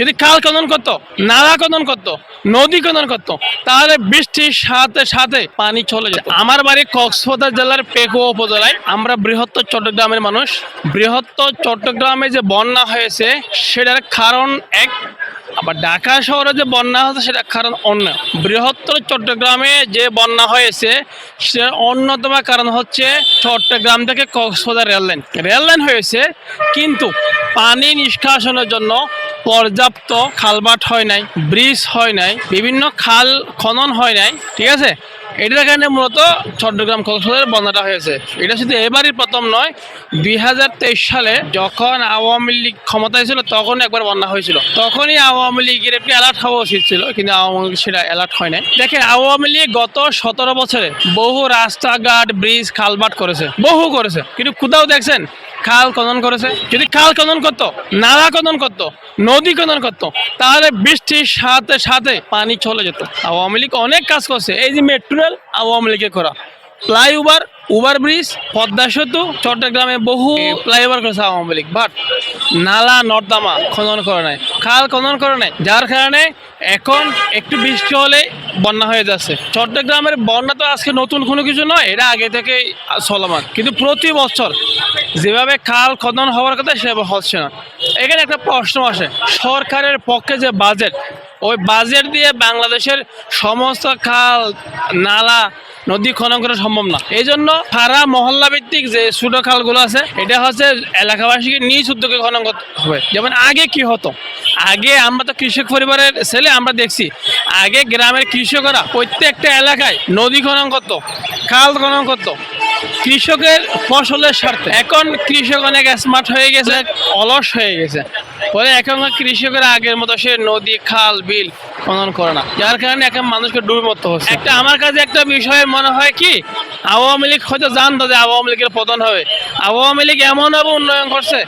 যদি খাল খনন করতো, নালা খনন করতো, নদী খনন করতো, তাহলে বৃষ্টির সাথে সাথে পানি চলে যেত। আমার বাড়ি কক্সবাজার জেলার পেকুয়া উপজেলায়। আমরা বৃহত্তর চট্টগ্রামের মানুষ। বৃহত্তর চট্টগ্রামে যে বন্যা হয়েছে সেটার কারণ এক, আবার ঢাকা শহরে যে বন্যা হয়েছে সেটা কারণ অন্য। বৃহত্তর চট্টগ্রামে যে বন্যা হয়েছে সে অন্যতম কারণ হচ্ছে চট্টগ্রাম থেকে কক্সবাজার রেললাইন হয়েছে, কিন্তু পানি নিষ্কাশনের জন্য পর্যাপ্ত খালবাট হয় নাই, ব্রিজ হয় নাই, বিভিন্ন খাল খনন হয় নাই। ঠিক আছে, এটার কারণে মূলত চট্টগ্রাম কক্সবাজার বন্যাটা হয়েছে। এটা শুধু এবারই প্রথম নয়, 2023 সালে যখন আওয়ামী লীগ ক্ষমতায় ছিল তখন একবার বন্যা হয়েছিল। তখনই আওয়ামী লীগের একটি অ্যালার্ট হওয়া উচিত ছিল, কিন্তু আওয়ামী লীগ সেটা অ্যালার্ট হয় নাই। দেখেন, আওয়ামী লীগ গত 17 বছরে বহু রাস্তাঘাট, ব্রিজ, খালবাট করেছে, বহু করেছে, কিন্তু কোথাও দেখছেন খাল খনন করেছে? যদি খাল খনন করতো, নালা খনন করতো, নদী খনন করতো, তাহলে বৃষ্টির সাথে সাথে পানি চলে যেত। আওয়ামী লীগ অনেক কাজ করছে। এই যে মেট্রো রেল আওয়ামী লীগের করা, ফ্লাইওভার, ওভার ব্রিজ, পদ্মা সেতু, চট্টগ্রামে বহু ফ্লাইওভার করেছে আওয়ামী লীগ, বাট নালা নর্দমা খনন করে নাই, খাল খনন করে নাই, যার কারণে এখন একটু বৃষ্টি হলে বন্যা হয়ে যাচ্ছে। চট্টগ্রামের বন্যা তো আজকে নতুন কোনো কিছু নয়, এটা আগে থেকেই চলমান, কিন্তু প্রতি বছর যেভাবে খাল খনন হওয়ার কথা সেভাবে হচ্ছে না। এখানে একটা প্রশ্ন আসে, সরকারের পক্ষে যে বাজেট, ওই বাজেট দিয়ে বাংলাদেশের সমস্ত খাল, নালা, নদী খনন করা সম্ভব না। এই জন্য সারা মহল্লা ভিত্তিক যে ছোট খালগুলো আছে, এটা হচ্ছে এলাকাবাসীকে নিজ উদ্যোগে খনন করতে হবে। যেমন আগে কি হতো, আগে আমরা তো কৃষক পরিবারের ছেলে, আমরা দেখছি আগে গ্রামের কৃষকরা প্রত্যেকটা এলাকায় নদী খনন করতো, খাল খনন করতো কৃষকের ফসলের স্বার্থে। এখন কৃষক অনেক স্মার্ট হয়ে গেছে, অলস হয়ে গেছে, ফলে এখনকার কৃষকেরা আগের মতো সে নদী, খাল, বিল খনন করে না, যার কারণে এখন মানুষকে ডুবে মরতে হচ্ছে। একটা আমার কাছে একটা বিষয়ে মনে হয় কি, আওয়ামী লীগ হয়তো জানতো যে আওয়ামী লীগের পতন হবে। আওয়ামী লীগ এমনভাবে উন্নয়ন করছে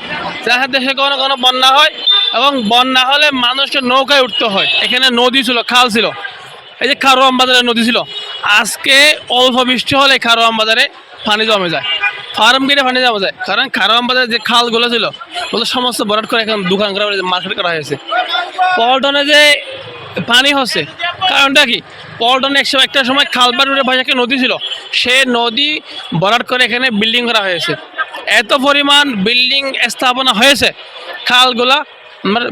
যাতে দেশে কোনো কোনো বন্যা হয়, এবং বন্যা হলে মানুষকে নৌকায় উঠতে হয়। এখানে নদী ছিল, খাল ছিল, এই যে খারোয়াম বাজারে নদী ছিল, আজকে অল্প বৃষ্টি হলে খারোয়াম বাজারে পানি জমে যায়, ফার্ম গেটে পানি জমা যায়, কারণ খারোয়াম বাজারে যে খালগুলো ছিল ওগুলো সমস্ত ভরাট করে এখন দোকান করা, মার্কেট করা হয়েছে। পল্টনে যে পানি হচ্ছে কারণটা কি, পল্টনে একটা সময় খালবাটুরে ভাষাকে নদী ছিল, সে নদী ভরাট করে এখানে বিল্ডিং করা হয়েছে। এত পরিমাণ বিল্ডিং স্থাপনা হয়েছে, খালগুলা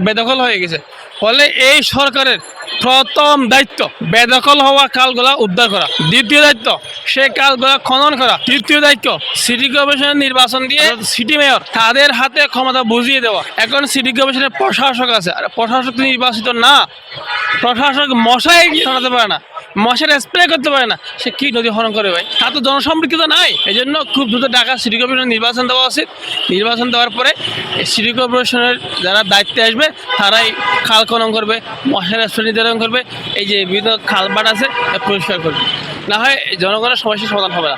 বেদখল হয়ে গেছে। ফলে এই সরকারের প্রথম দায়িত্ব বেদখল হওয়া খালগুলা উদ্ধার করা, দ্বিতীয় দায়িত্ব সে খালগুলা খনন করা, তৃতীয় দায়িত্ব সিটি কর্পোরেশনের নির্বাচন দিয়ে সিটি মেয়র তাদের হাতে ক্ষমতা বুঝিয়ে দেওয়া। এখন সিটি কর্পোরেশনের প্রশাসক আছে, আর প্রশাসক নির্বাচিত না, প্রশাসক মশাই শোনাতে পারে না, মশার স্প্রে করতে পারে না, সে কি নদী খনন করে ভাই? তা তো জনসম্পৃক্ত নাই। এই জন্য খুব দ্রুত ঢাকা সিটি কর্পোরেশন নির্বাচন দেওয়া উচিত। নির্বাচন দেওয়ার পরে সিটি কর্পোরেশনের যারা দায়িত্বে আসবে তারাই খাল খনন করবে, মশার স্প্রে নির্ধারণ করবে, এই যে বিভিন্ন খালবাট আছে পরিষ্কার করবে, না হয় জনগণের সমস্যার সমাধান হবে না।